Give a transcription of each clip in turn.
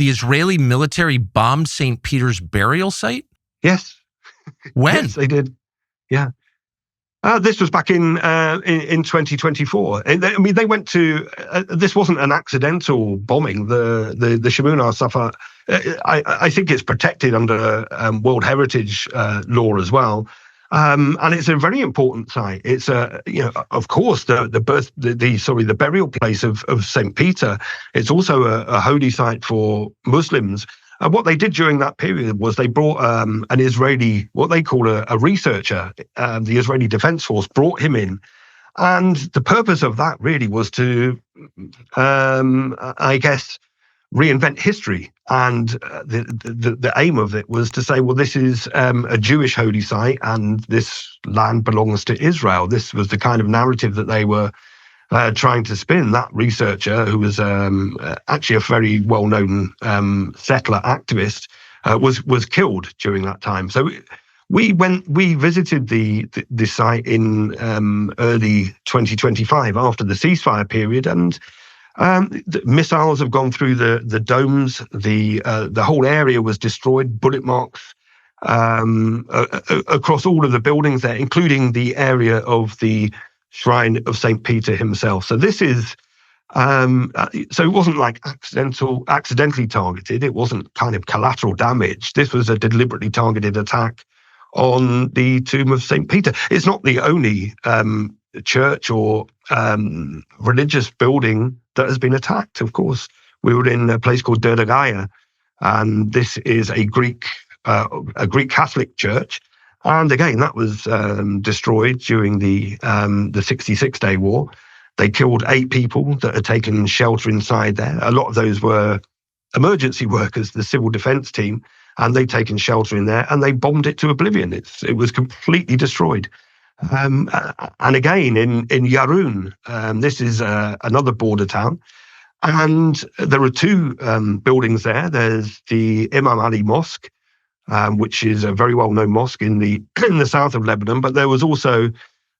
the Israeli military bombed St. Peter's burial site? Yes. When? Yes, they did. Yeah. This was back in 2024. I mean, they went to. This wasn't an accidental bombing. The Shemunah stuff. I think it's protected under World Heritage law as well, and it's a very important site. It's of course, the burial place of Saint Peter. It's also a holy site for Muslims. And what they did during that period was they brought an Israeli, what they call a researcher. The Israeli Defense Force brought him in. And the purpose of that really was to, I guess, reinvent history. And the aim of it was to say, well, this is a Jewish holy site and this land belongs to Israel. This was the kind of narrative that they were trying to spin. That researcher, who was actually a very well-known settler activist, was killed during that time. So we visited the site in early 2025 after the ceasefire period, and the missiles have gone through the domes. The whole area was destroyed. Bullet marks across all of the buildings there, including the area of the Shrine of Saint Peter himself. So this is, so it wasn't like accidentally targeted. It wasn't kind of collateral damage. This was a deliberately targeted attack on the tomb of Saint Peter. It's not the only church or religious building that has been attacked. Of course, we were in a place called Dergaya, and this is a Greek Catholic church. And again, that was destroyed during the 66-day war. They killed 8 people that had taken shelter inside there. A lot of those were emergency workers, the civil defense team, and they'd taken shelter in there, and they bombed it to oblivion. It was completely destroyed. And again, in Yarun, this is another border town, and there are 2 buildings there. There's the Imam Ali Mosque, which is a very well-known mosque in the south of Lebanon, but there was also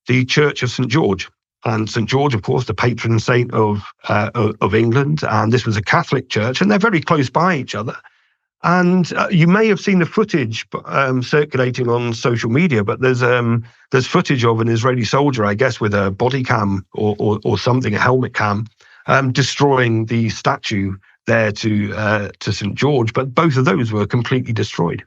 the Church of St. George. And St. George, of course, the patron saint of England, and this was a Catholic church, and they're very close by each other. And you may have seen the footage circulating on social media, but there's footage of an Israeli soldier, I guess, with a body cam or something, a helmet cam, destroying the statue there to St. George. But both of those were completely destroyed.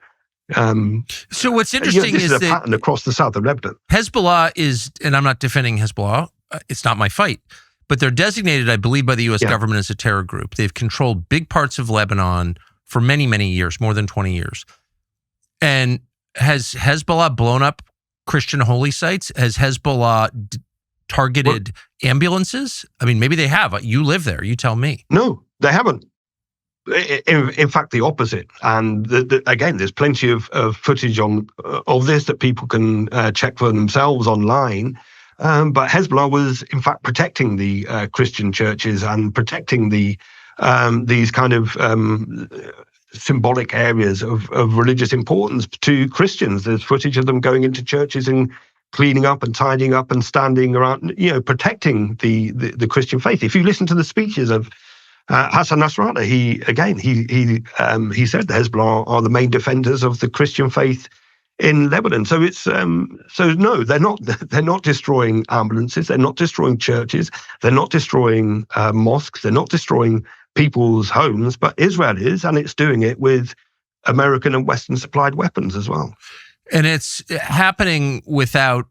So what's interesting this is a that pattern across the south of Lebanon. Hezbollah is, and I'm not defending Hezbollah, it's not my fight, but they're designated, I believe, by the U.S. government as a terror group. They've controlled big parts of Lebanon for many, many years, more than 20 years. And has Hezbollah blown up Christian holy sites? Has Hezbollah targeted ambulances? I mean, maybe they have. You live there. You tell me. No, they haven't. In fact, the opposite. And again, there's plenty of footage of this that people can check for themselves online. But Hezbollah was, in fact, protecting the Christian churches and protecting these kind of symbolic areas of religious importance to Christians. There's footage of them going into churches and cleaning up and tidying up and standing around, protecting the Christian faith. If you listen to the speeches of Hassan Nasrallah, he said the Hezbollah are the main defenders of the Christian faith in Lebanon. So it's no, they're not destroying ambulances, they're not destroying churches, they're not destroying mosques, they're not destroying people's homes, but Israel is, and it's doing it with American and Western supplied weapons as well. And it's happening without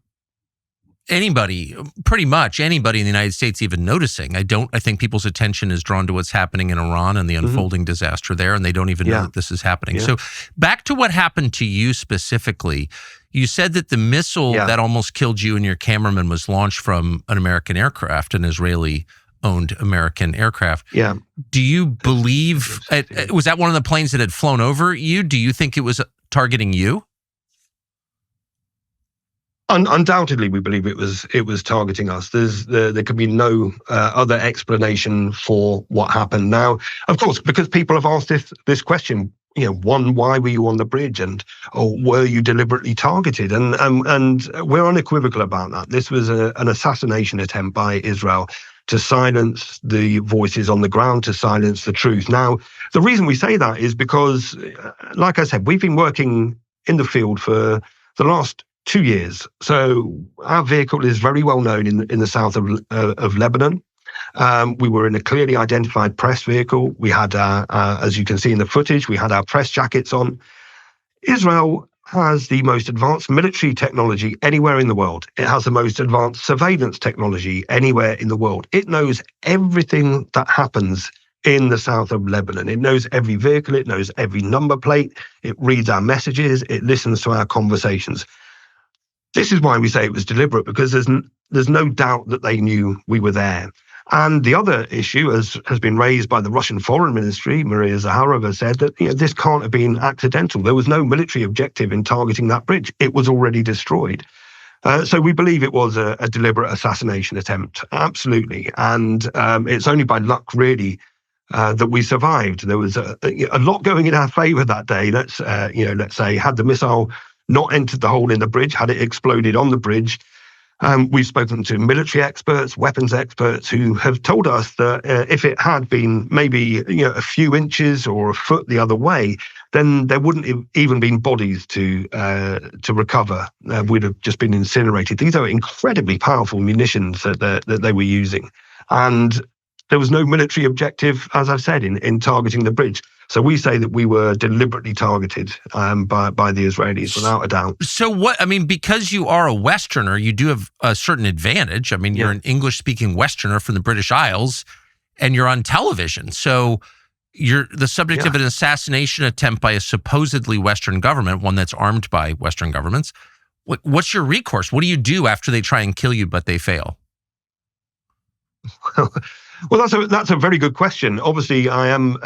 pretty much anybody in the United States even noticing. I think people's attention is drawn to what's happening in Iran and the unfolding disaster there, and they don't even know that this is happening. So back to what happened to you specifically. You said that the missile that almost killed you and your cameraman was launched from an American aircraft, an Israeli-owned American aircraft. Yeah. Do you believe, was that one of the planes that had flown over you? Do you think it was targeting you? Undoubtedly, we believe it was targeting us. There could be no other explanation for what happened. Now, of course, because people have asked this question, why were you on the bridge, or were you deliberately targeted? And we're unequivocal about that. This was an assassination attempt by Israel. to silence the voices on the ground, to silence the truth. Now, the reason we say that is because, like I said, we've been working in the field for the last 2 years. So our vehicle is very well known in the south of Lebanon. We were in a clearly identified press vehicle. We had, as you can see in the footage, we had our press jackets on. Israel has the most advanced military technology anywhere in the world. It has the most advanced surveillance technology anywhere in the world. It knows everything that happens in the south of Lebanon. It knows every vehicle. It knows every number plate. It reads our messages. It listens to our conversations. This is why we say it was deliberate, because there's no doubt that they knew we were there. And the other issue, as has been raised by the Russian Foreign Ministry, Maria Zakharova said that this can't have been accidental. There was no military objective in targeting that bridge. It was already destroyed. So we believe it was a deliberate assassination attempt, absolutely. And it's only by luck, really, that we survived. There was a lot going in our favour that day. Let's say, had the missile not entered the hole in the bridge, had it exploded on the bridge. We've spoken to military experts, weapons experts, who have told us that if it had been maybe a few inches or a foot the other way, then there wouldn't have even been bodies to recover. We'd have just been incinerated. These are incredibly powerful munitions that they were using, and there was no military objective, as I've said, in targeting the bridge. So we say that we were deliberately targeted by the Israelis, without a doubt. So what, I mean, because you are a Westerner, you do have a certain advantage. I mean, you're an English-speaking Westerner from the British Isles, and you're on television. So you're the subject of an assassination attempt by a supposedly Western government, one that's armed by Western governments. What's your recourse? What do you do after they try and kill you, but they fail? Well, that's a very good question. Obviously, I am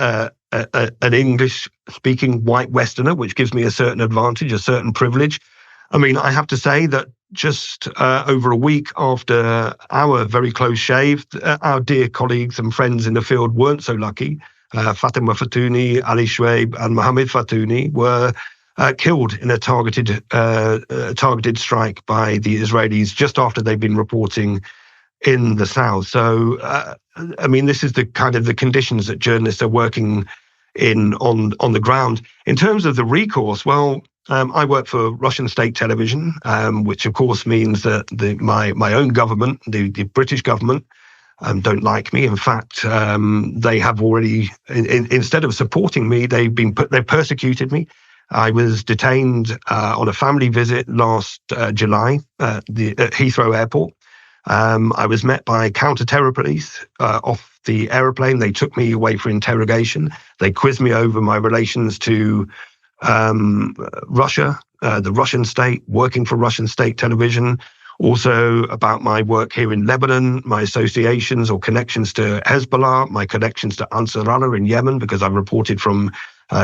an English-speaking white Westerner, which gives me a certain advantage, a certain privilege. I mean, I have to say that just over a week after our very close shave, our dear colleagues and friends in the field weren't so lucky. Fatima Fatouni, Ali Shweib, and Mohammed Fatouni were killed in a targeted strike by the Israelis just after they'd been reporting in the south. So, I mean, this is the kind of the conditions that journalists are working in on the ground. In terms of the recourse, well, I work for Russian state television, which of course means that my own government, the British government, don't like me. In fact, they have already, instead of supporting me, they've persecuted me. I was detained on a family visit last July at Heathrow Airport. I was met by counter-terror police off the aeroplane. They took me away for interrogation. They quizzed me over my relations to Russia, the Russian state, working for Russian state television, also about my work here in Lebanon, my associations or connections to Hezbollah, my connections to Ansar Allah in Yemen, because I've reported from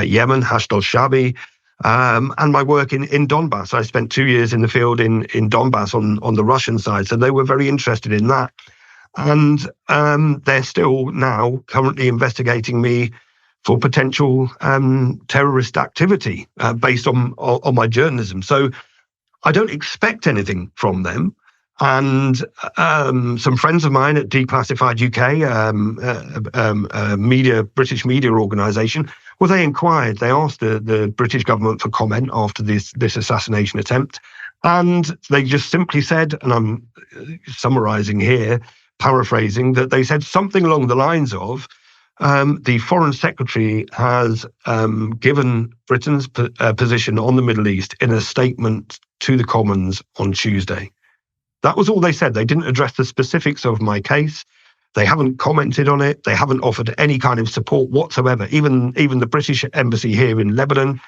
Yemen, Hashd al-Shabi, and my work in Donbass. I spent 2 years in the field in Donbass on the Russian side, so they were very interested in that. And they're still now currently investigating me for potential terrorist activity based on my journalism. So I don't expect anything from them. And some friends of mine at Declassified UK, British media organisation, well, they inquired. They asked the British government for comment after this assassination attempt, and they just simply said, and I'm summarising here, paraphrasing, that they said something along the lines of, the Foreign Secretary has given Britain's position on the Middle East in a statement to the Commons on Tuesday. That was all they said. They didn't address the specifics of my case. They haven't commented on it. They haven't offered any kind of support whatsoever. Even the British embassy here in Lebanon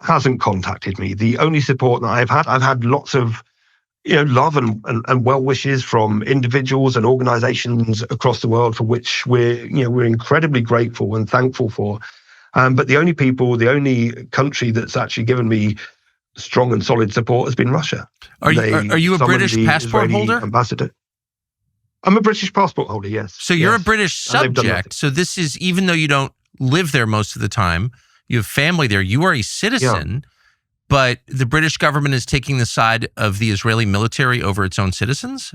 hasn't contacted me. The only support that I've had lots of love and well wishes from individuals and organisations across the world, for which we're incredibly grateful and thankful for. But the only country that's actually given me strong and solid support has been Russia. Are you a British passport holder? Ambassador. I'm a British passport holder, yes. So you're a British subject. So this is, even though you don't live there most of the time, you have family there, you are a citizen, but the British government is taking the side of the Israeli military over its own citizens?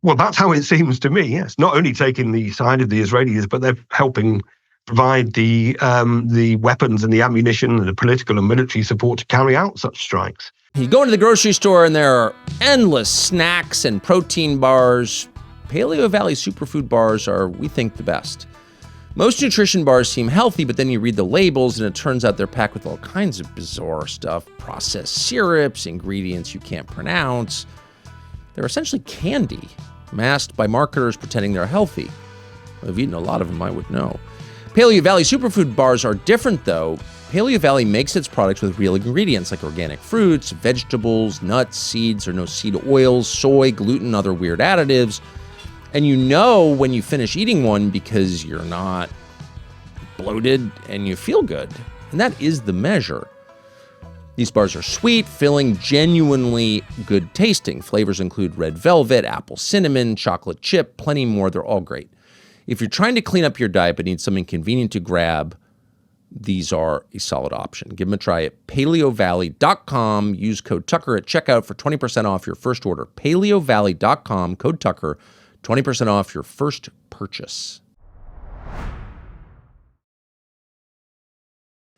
Well, that's how it seems to me, yes. Not only taking the side of the Israelis, but they're helping provide the weapons and the ammunition and the political and military support to carry out such strikes. You go into the grocery store and there are endless snacks and protein bars. Paleo Valley superfood bars are, we think, the best. Most nutrition bars seem healthy, but then you read the labels and it turns out they're packed with all kinds of bizarre stuff, processed syrups, ingredients you can't pronounce. They're essentially candy, masked by marketers pretending they're healthy. I've eaten a lot of them, I would know. Paleo Valley superfood bars are different, though. Paleo Valley makes its products with real ingredients like organic fruits, vegetables, nuts, seeds, or no seed oils, soy, gluten, other weird additives. And you know when you finish eating one because you're not bloated and you feel good. And that is the measure. These bars are sweet, filling, genuinely good tasting. Flavors include red velvet, apple cinnamon, chocolate chip, plenty more. They're all great. If you're trying to clean up your diet but need something convenient to grab, these are a solid option. Give them a try at paleovalley.com. Use code Tucker at checkout for 20% off your first order. paleovalley.com, code Tucker, 20% off your first purchase.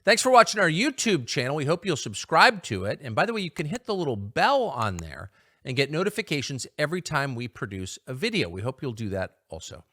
Thanks for watching our YouTube channel. We hope you'll subscribe to it. And by the way, you can hit the little bell on there and get notifications every time we produce a video. We hope you'll do that also.